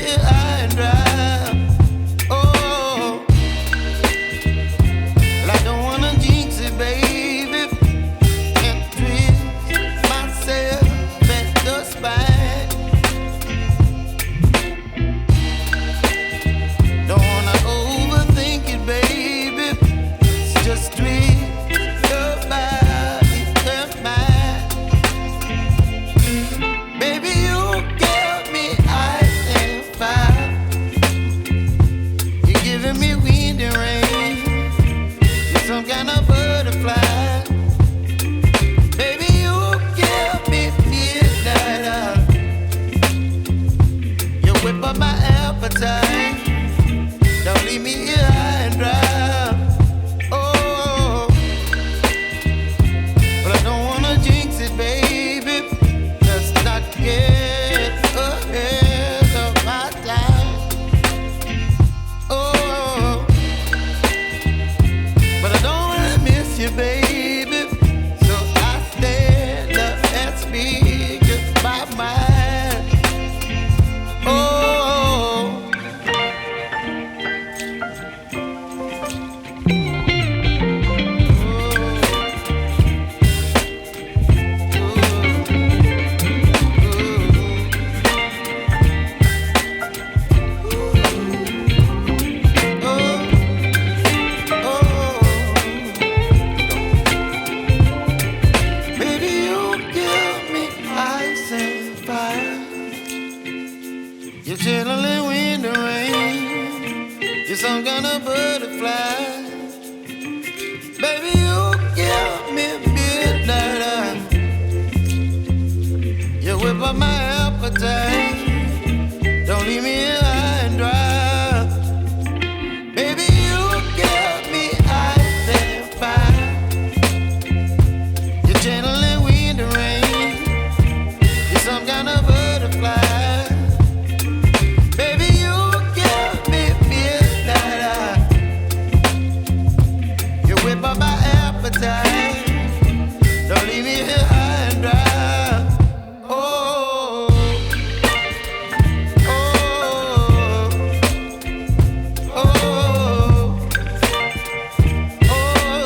here high and dry. Oh, well, I don't wanna jinx it, baby, and twist myself at the spine. Don't wanna overthink it, baby. It's just twist your body and mine. Baby, you give me ice and fire. You're giving me wind and rain. You're some kind of butterfly. Baby, you give me midnight. You whip up my appetite. Don't leave me here high and dry. Oh, but I don't wanna jinx it, baby. Let's not get ahead of my time. Oh, but I don't wanna miss you, baby. So I stand up and speak my mind. Oh. Baby, you give me ice and fire. You're chilling wind and rain. You're some kind of butterfly. Baby, you give me midnight. You whip up my appetite.